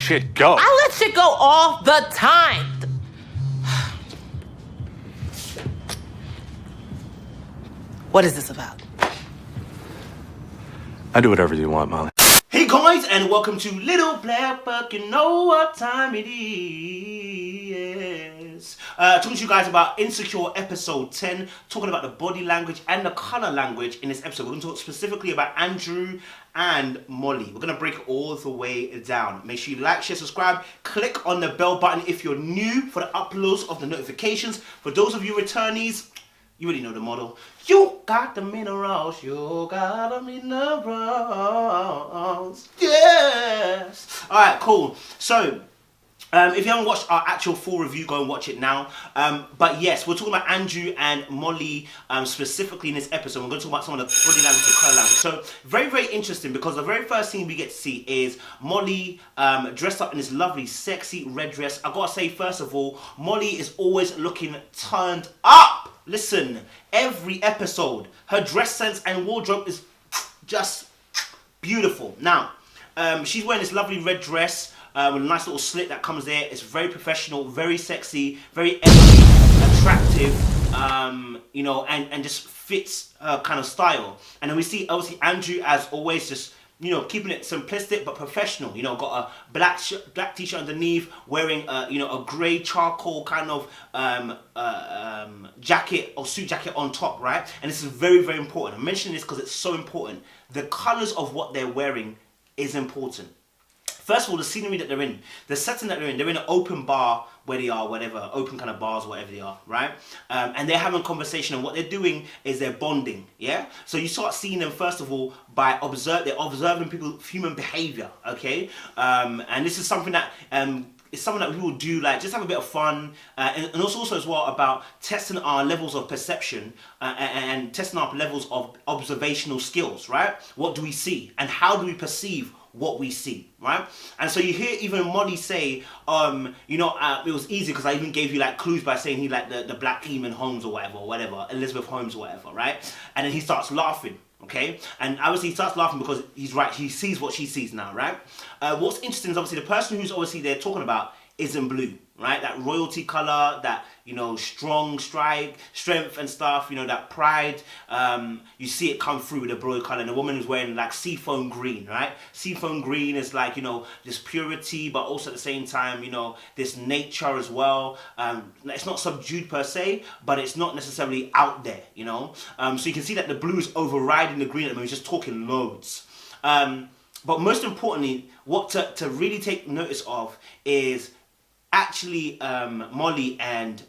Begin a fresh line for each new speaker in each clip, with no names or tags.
shit go.
I let shit go all the time. What is this about?
I do whatever you want, Molly.
Hey guys, and welcome to Little Black Book. You know what time it is. Talking to you guys about Insecure episode 10, talking about the body language and the color language in this episode. We're going to talk specifically about Andrew and Molly. We're going to break it all the way down. Make sure you like, share, subscribe, click on the bell button if you're new for the uploads of the notifications. For those of you returnees, you already know the model. You got the minerals, you got the minerals, yes. All right, cool. So, if you haven't watched our actual full review, go and watch it now. But yes, we're talking about Andrew and Molly specifically in this episode. We're going to talk about some of the body language and color language. So, very, very interesting because the very first thing we get to see is Molly dressed up in this lovely, sexy red dress. I gotta say, first of all, Molly is always looking turned up. Listen, every episode, her dress sense and wardrobe is just beautiful. Now, she's wearing this lovely red dress with a nice little slit that comes there. It's very professional, very sexy, very edgy, attractive, you know, and just fits her kind of style. And then we see, obviously, Andrew, as always, just, you know, keeping it simplistic but professional. You know, got a black t-shirt underneath, wearing you know, a grey charcoal kind of jacket or suit jacket on top, right? And this is very, very important. I'm mentioning this because it's so important. The colours of what they're wearing is important. First of all, the scenery that they're in, the setting that they're in an open bar where they are, whatever, open kind of bars, whatever they are, right? And they're having a conversation, and what they're doing is they're bonding, yeah? So you start seeing them, first of all, they're observing people's human behavior, okay? And this is something that, it's something that we will do, like, just have a bit of fun, and also as well about testing our levels of perception and testing our levels of observational skills, right? What do we see, and how do we perceive what we see, right? And so you hear even Molly say, you know, it was easy because I even gave you like clues by saying he like the black Eamon Holmes or whatever, Elizabeth Holmes or whatever, right? And then he starts laughing, okay? And obviously he starts laughing because he's right, he sees what she sees now, right? What's interesting is obviously the person who's obviously they're talking about is in blue, right? That royalty color, that, you know, strong strength and stuff, you know, that pride. You see it come through with the blue color. And the woman is wearing like seafoam green, right? Seafoam green is like, you know, this purity, but also at the same time, you know, this nature as well. It's not subdued per se, but it's not necessarily out there, you know? So you can see that the blue is overriding the green at the moment. He's just talking loads. But most importantly, what to really take notice of is actually Molly and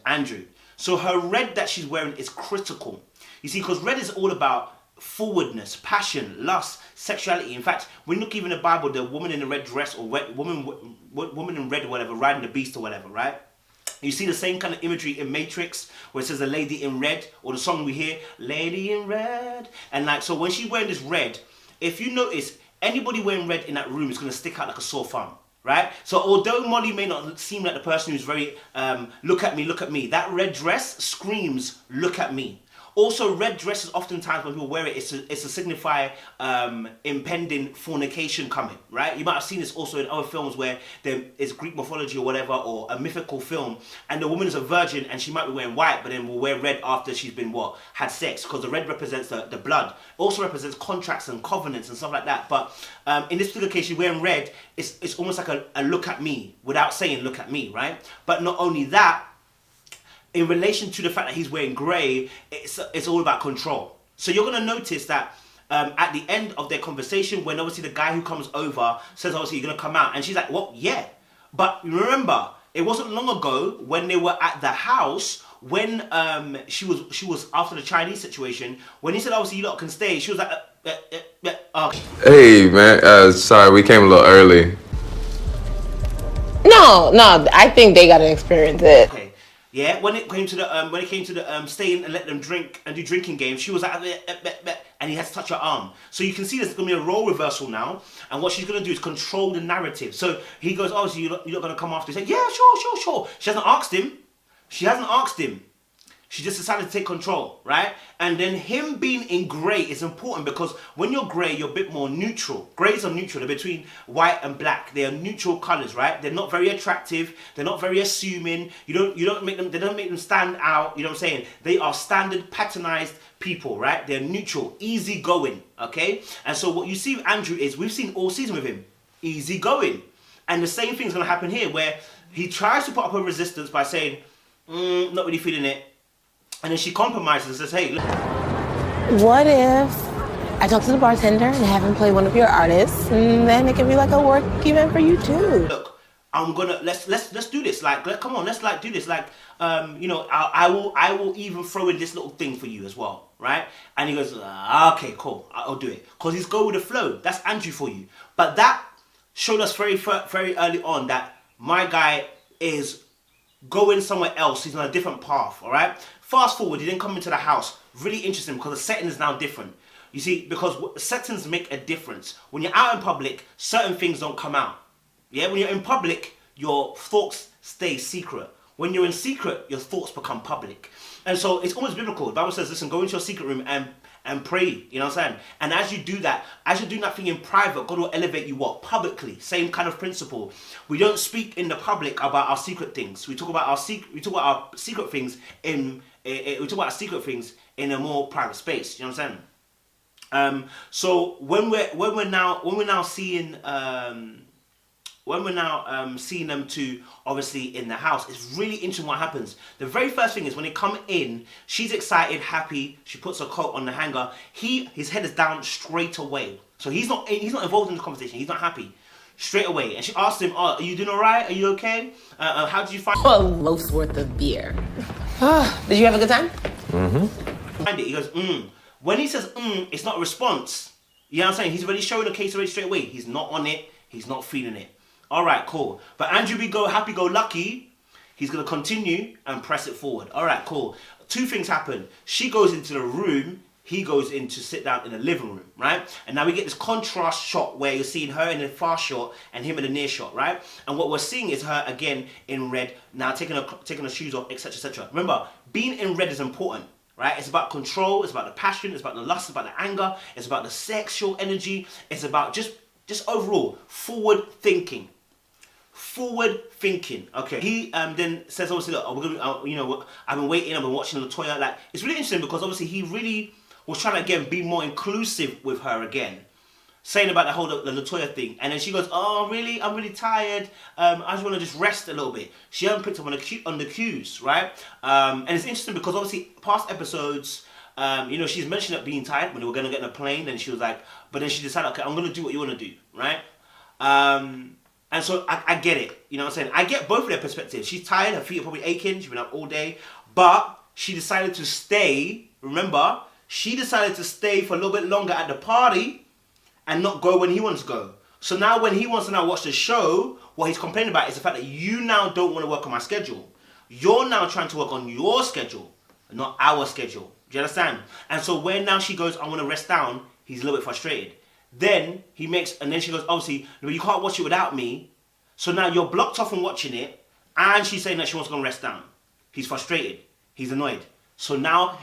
Andrew. So her red that she's wearing is critical. You see, because red is all about forwardness, passion, lust, sexuality. In fact, when you look even in the Bible, the woman in the red dress or woman in red or whatever, riding the beast or whatever, right? You see the same kind of imagery in Matrix where it says a lady in red, or the song we hear, Lady in Red. And like, so when she's wearing this red, if you notice, anybody wearing red in that room is going to stick out like a sore thumb. Right? So although Molly may not seem like the person who's very, look at me, that red dress screams, look at me. Also, red dresses, oftentimes when people wear it, it's to signify impending fornication coming, right? You might have seen this also in other films where there is Greek mythology or whatever, or a mythical film, and the woman is a virgin and she might be wearing white, but then will wear red after she's been what? Had sex, because the red represents the blood. Also represents contracts and covenants and stuff like that. But in this particular case, she's wearing red, it's almost like a look at me, without saying look at me, right? But not only that, in relation to the fact that he's wearing grey, it's all about control. So you're going to notice that at the end of their conversation, when obviously the guy who comes over says, obviously, you're going to come out. And she's like, well, yeah. But remember, it wasn't long ago when they were at the house, when she was after the Chinese situation, when he said, obviously, you lot can stay, she was like, okay.
Hey, man, sorry, we came a little early.
No, I think they got to experience it.
Okay. Yeah, when it came to the stay and let them drink and do drinking games, she was like, and he had to touch her arm. So you can see there's going to be a role reversal now, and what she's going to do is control the narrative. So he goes, oh, so you're not going to come after? He said, yeah, sure. She hasn't asked him. She just decided to take control, right? And then him being in grey is important because when you're grey, you're a bit more neutral. Greys are neutral. They're between white and black. They are neutral colours, right? They're not very attractive. They're not very assuming. They don't make them stand out. You know what I'm saying? They are standard, patternized people, right? They're neutral, easy going, okay? And so what you see with Andrew is we've seen all season with him, easy going. And the same thing's gonna happen here where he tries to put up a resistance by saying, not really feeling it. And then she compromises and says, hey, look.
What if I talk to the bartender and have him play one of your artists, and then it can be like a work event for you too?
Look, I'm gonna let's do this. Come on, let's do this. I will even throw in this little thing for you as well, right? And he goes, okay, cool, I'll do it, because he's go with the flow. That's Andrew for you. But that showed us very early on that my guy is going somewhere else. He's on a different path. All right. Fast forward, he didn't come into the house. Really interesting because the setting is now different. You see, because settings make a difference. When you're out in public, certain things don't come out. Yeah, when you're in public, your thoughts stay secret. When you're in secret, your thoughts become public. And so it's almost biblical. The Bible says, listen, go into your secret room and pray. You know what I'm saying? And as you do that, as you're doing that thing in private, God will elevate you what? Publicly. Same kind of principle. We don't speak in the public about our secret things. We talk about our secret things in a more private space. You know what I'm saying? So when we're now seeing seeing them two obviously in the house, it's really interesting what happens. The very first thing is when they come in, she's excited, happy. She puts her coat on the hanger. His head is down straight away. So he's not involved in the conversation. He's not happy. Straight away. And she asked him, oh, are you doing all right? Are you okay? How did you find
A loaf's worth of beer. Did you have a good time?
Find it? He goes, When he says, it's not a response. You know what I'm saying? He's already showing the case already straight away. He's not on it. He's not feeling it. All right, cool. But Andrew happy-go-lucky, he's going to continue and press it forward. All right, cool. Two things happen. She goes into the room. He goes in to sit down in the living room, right? And now we get this contrast shot where you're seeing her in the far shot and him in the near shot, right? And what we're seeing is her again in red, now taking her shoes off, etc., etc. Remember, being in red is important, right? It's about control, it's about the passion, it's about the lust, it's about the anger, it's about the sexual energy, it's about just overall forward thinking. Okay. He then says, obviously, look, we're gonna, I've been waiting, I've been watching LaToya. Like, it's really interesting because obviously he really was trying to again be more inclusive with her again, saying about the whole the LaToya thing, and then she goes, "Oh, really? I'm really tired. I just want to just rest a little bit." She hasn't picked up on the cues, right? And it's interesting because obviously past episodes, she's mentioned that being tired when they were gonna get in a plane, and she was like, but then she decided, okay, I'm gonna do what you want to do, right? And so I get it, you know what I'm saying? I get both of their perspectives. She's tired, her feet are probably aching, she's been up all day, but she decided to stay, remember, she decided to stay for a little bit longer at the party and not go when he wants to go. So now when he wants to now watch the show, what he's complaining about is the fact that you now don't want to work on my schedule. You're now trying to work on your schedule, not our schedule. Do you understand? And so when now she goes, I want to rest down, he's a little bit frustrated. Then she goes, obviously, no, you can't watch it without me. So now you're blocked off from watching it, and she's saying that she wants to go and rest down. He's frustrated. He's annoyed. So now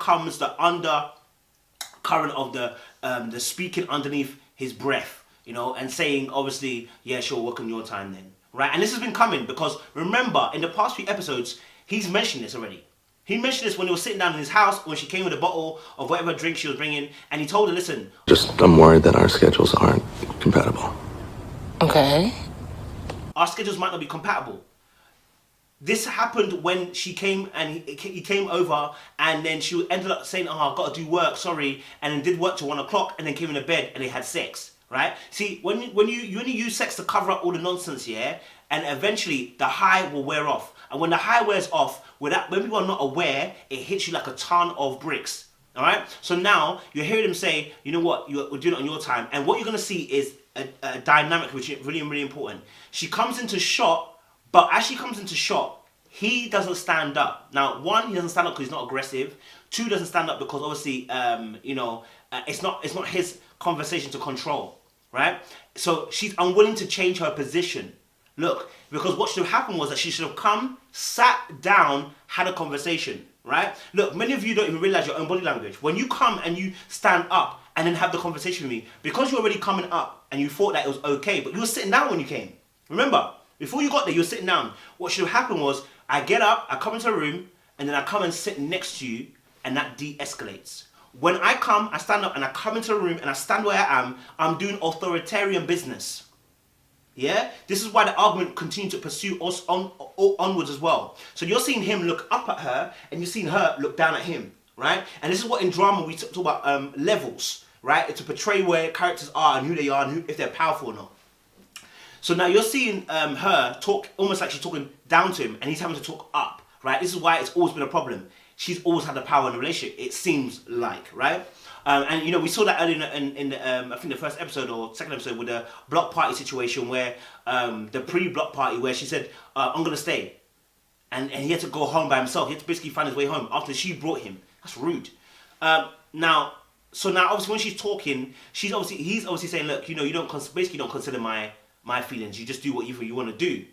comes the undercurrent of the speaking underneath his breath, and saying, obviously, yeah, sure, work on your time then, right? And this has been coming because remember, in the past few episodes, he's mentioned this already. He mentioned this when he was sitting down in his house, when she came with a bottle of whatever drink she was bringing, and he told her, listen.
I'm worried that our schedules aren't compatible.
Okay.
Our schedules might not be compatible. This happened when she came and he came over, and then she ended up saying, oh, I've got to do work, sorry, and then did work till 1 o'clock, and then came into bed and they had sex, right? See, when you only use sex to cover up all the nonsense, yeah, and eventually the high will wear off. And when the high wears off, when people are not aware, it hits you like a ton of bricks. All right? So now you're hearing him say, you know what, we're doing it on your time. And what you're going to see is a dynamic, which is really, really important. She comes into shot, but as she comes into shot, he doesn't stand up. Now, one, he doesn't stand up because he's not aggressive. Two, he doesn't stand up because obviously, it's not his conversation to control, right? So she's unwilling to change her position. Look, because what should have happened was that she should have come, sat down, had a conversation, right? Look, many of you don't even realize your own body language. When you come and you stand up and then have the conversation with me, because you're already coming up and you thought that it was okay, but you were sitting down when you came. Remember, before you got there, you were sitting down. What should have happened was, I get up, I come into the room, and then I come and sit next to you, and that de-escalates. When I come, I stand up and I come into the room and I stand where I am, I'm doing authoritarian business. Yeah? This is why the argument continues to pursue us onwards as well. So you're seeing him look up at her and you're seeing her look down at him, right? And this is what in drama we talk about levels, right? To portray where characters are and who they are and if they're powerful or not. So now you're seeing her talk almost like she's talking down to him and he's having to talk up, right? This is why it's always been a problem. She's always had the power in the relationship, it seems like, right? And you know, we saw that earlier in I think the first episode or second episode with the block party situation where the pre-block party where she said, I'm gonna stay. And he had to go home by himself. He had to basically find his way home after she brought him. That's rude. Now obviously when she's talking, he's obviously saying, look, you know, you don't consider my feelings. You just do what you want to do.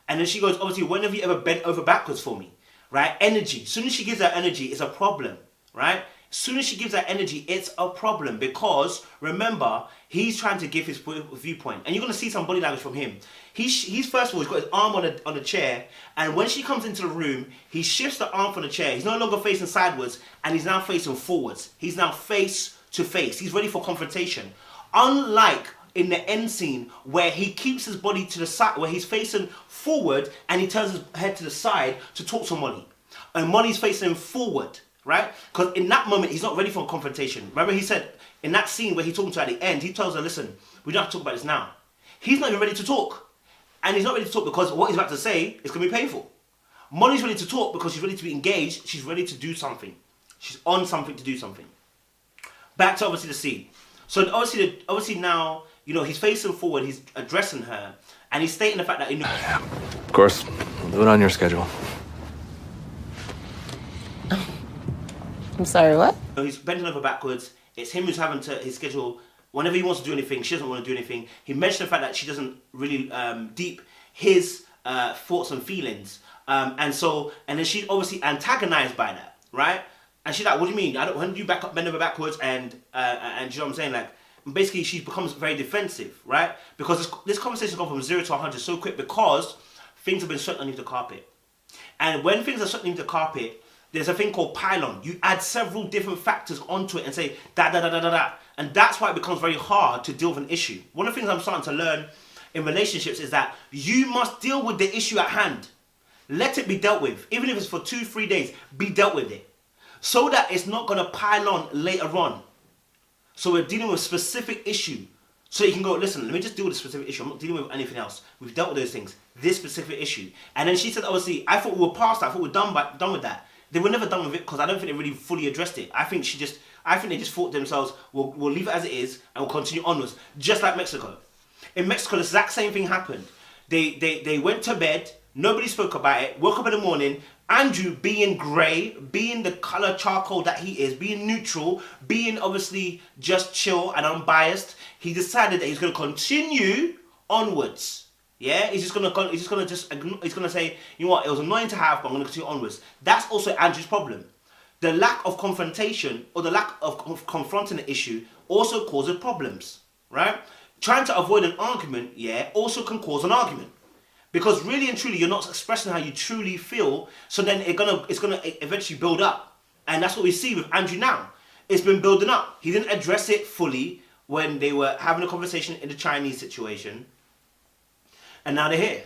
And then she goes, obviously, when have you ever bent over backwards for me? Right? Energy. As soon as she gives that energy, it's a problem. Right? As soon as she gives that energy, it's a problem because remember, he's trying to give his viewpoint, and you're gonna see some body language from him. He's first of all, he's got his arm on the chair, and when she comes into the room, he shifts the arm from the chair. He's no longer facing sideways, and he's now facing forwards. He's now face to face. He's ready for confrontation. Unlike in the end scene where he keeps his body to the side, where he's facing forward and he turns his head to the side to talk to Molly. And Molly's facing forward, right? Because in that moment, he's not ready for a confrontation. Remember he said, in that scene where he's talking to her at the end, he tells her, listen, we don't have to talk about this now. He's not even ready to talk. And he's not ready to talk because what he's about to say is going to be painful. Molly's ready to talk because she's ready to be engaged. She's ready to do something. She's on something to do something. Back to obviously the scene. So obviously now, you know, he's facing forward, he's addressing her, and he's stating the fact that, you know...
Of course, do it on your schedule.
I'm sorry, what?
He's bending over backwards. It's him who's having to, his schedule, whenever he wants to do anything, she doesn't want to do anything. He mentioned the fact that she doesn't really deep his thoughts and feelings. And then she's obviously antagonized by that, right? And she's like, what do you mean? When do you bend over backwards? And you know what I'm saying? Like, basically she becomes very defensive, right? Because this conversation's gone from 0 to 100 so quick because things have been swept underneath the carpet. And when things are swept underneath the carpet, there's a thing called pylon. You add several different factors onto it and say da. And that's why it becomes very hard to deal with an issue. One of the things I'm starting to learn in relationships is that you must deal with the issue at hand. Let it be dealt with. Even if it's for 2-3 days, be dealt with it. So that it's not going to pile on later on. So we're dealing with a specific issue. So you can go, listen, let me just deal with a specific issue. I'm not dealing with anything else. We've dealt with those things. This specific issue. And then she said, obviously, I thought we were past that. I thought we were done with that. They were never done with it because I don't think they really fully addressed it. I think they just thought to themselves, we'll leave it as it is and we'll continue onwards. Just like Mexico. In Mexico, the exact same thing happened. They went to bed. Nobody spoke about it. Woke up in the morning. Andrew, being grey, being the colour charcoal that he is, being neutral, being obviously just chill and unbiased, he decided that he's going to continue onwards. Yeah, he's going to say, you know what, it was annoying to have, but I'm going to continue onwards. That's also Andrew's problem. The lack of confrontation or the lack of confronting the issue also causes problems, right? Trying to avoid an argument, yeah, also can cause an argument. Because really and truly, you're not expressing how you truly feel, so then it's gonna eventually build up. And that's what we see with Andrew now. It's been building up. He didn't address it fully when they were having a conversation in the Chinese situation. And now they're here.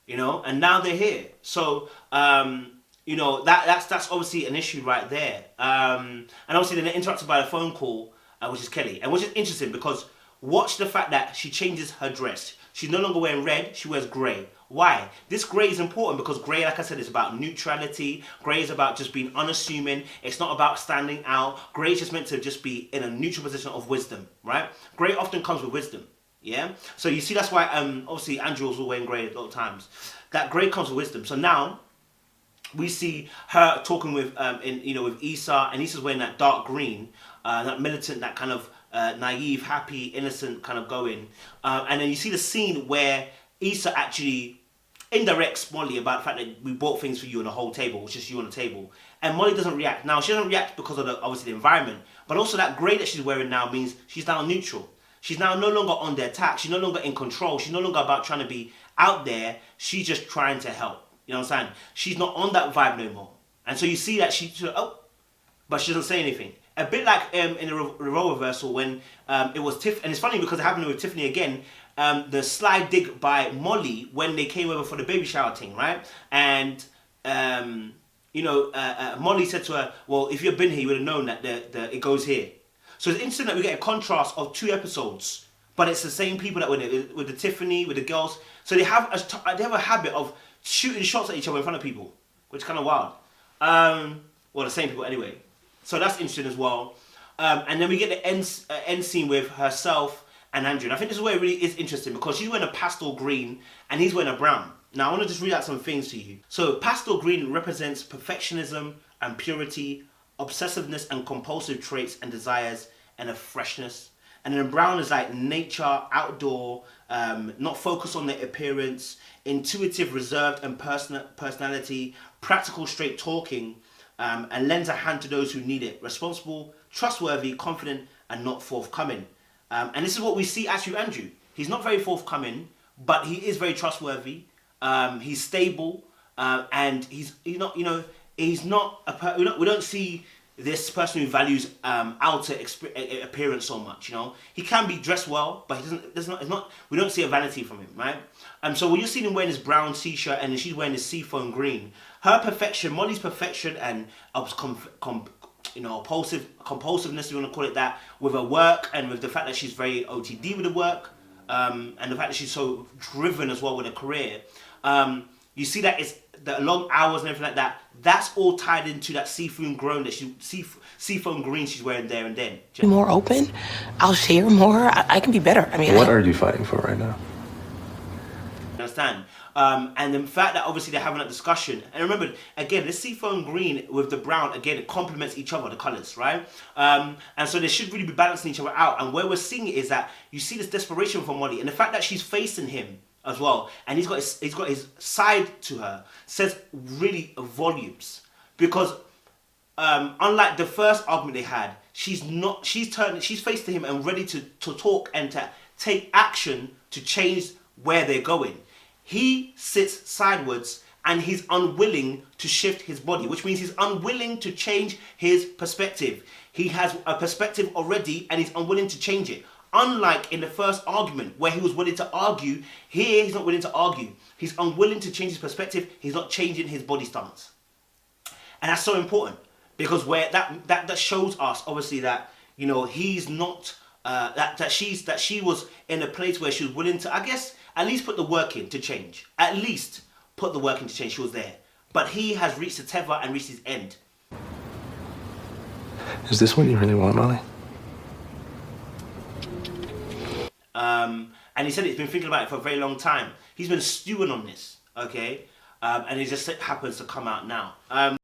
You know, and now they're here. So, you know, that's obviously an issue right there. And obviously then they're interrupted by a phone call, which is Kelly. And which is interesting because watch the fact that she changes her dress. She's no longer wearing red, she wears grey. Why? This grey is important because grey, like I said, is about neutrality. Grey is about just being unassuming. It's not about standing out. Grey is just meant to just be in a neutral position of wisdom, right? Grey often comes with wisdom, yeah? So you see that's why, obviously, Andrew was wearing grey a lot of times. That grey comes with wisdom. So now, we see her talking with, with Issa, and Issa's wearing that dark green, that militant, that kind of, naive, happy, innocent kind of going. And then you see the scene where Issa actually indirects Molly about the fact that we bought things for you on the whole table, which is you on the table. And Molly doesn't react. Now, she doesn't react because of obviously the environment, but also that grey that she's wearing now means she's now neutral. She's now no longer on the attack. She's no longer in control. She's no longer about trying to be out there. She's just trying to help. You know what I'm saying? She's not on that vibe no more. And so you see that but she doesn't say anything. A bit like in the role reversal when it was Tiff, and it's funny because it happened with Tiffany again. The sly dig by Molly when they came over for the baby shower thing, right? And Molly said to her, "Well, if you'd been here, you would have known that it goes here." So it's interesting that we get a contrast of 2 episodes, but it's the same people that were there, with the Tiffany, with the girls. So they have a habit of shooting shots at each other in front of people, which is kind of wild. Well, the same people anyway. So that's interesting as well. And then we get the end scene with herself and Andrew. And I think this is where it really is interesting because she's wearing a pastel green and he's wearing a brown. Now I want to just read out some things to you. So pastel green represents perfectionism and purity, obsessiveness and compulsive traits and desires, and a freshness. And then brown is like nature, outdoor, not focused on their appearance, intuitive, reserved and personality, practical, straight talking, and lends a hand to those who need it, responsible, trustworthy, confident, and not forthcoming. And this is what we see actually with Andrew. He's not very forthcoming, but he is very trustworthy. He's stable, and he's not we don't see this person who values outer appearance so much. He can be dressed well, but he doesn't. We don't see a vanity from him, right? So when you're seeing him wearing his brown t-shirt and then she's wearing his seafoam green, her perfection, Molly's perfection, and compulsiveness, if you want to call it that, with her work and with the fact that she's very OTD with the work, and the fact that she's so driven as well with her career. You see that it's the long hours and everything like that. That's all tied into that seafoam green she's wearing there and then.
Be more open. I'll share more. I can be better. I mean,
What are you fighting for right now?
Understand? And the fact that obviously they're having that discussion. And remember, again, the seafoam green with the brown, again, it complements each other, the colours, right? And so they should really be balancing each other out. And where we're seeing it is that you see this desperation from Molly, and the fact that she's facing him as well, and he's got his side to her, says really volumes. Because unlike the first argument they had, she's faced to him and ready to talk and to take action to change where they're going. He sits sideways and he's unwilling to shift his body, which means he's unwilling to change his perspective. He has a perspective already and he's unwilling to change it. Unlike in the first argument where he was willing to argue, here he's not willing to argue. He's unwilling to change his perspective. He's not changing his body stance. And that's so important because where that shows us obviously that he's not that she was in a place where she was willing to, I guess, at least put the work in to change. At least put the work in to change. She was there. But he has reached the tether and reached his end.
Is this what you really want, Molly?
And he said he's been thinking about it for a very long time. He's been stewing on this, okay? And it just happens to come out now.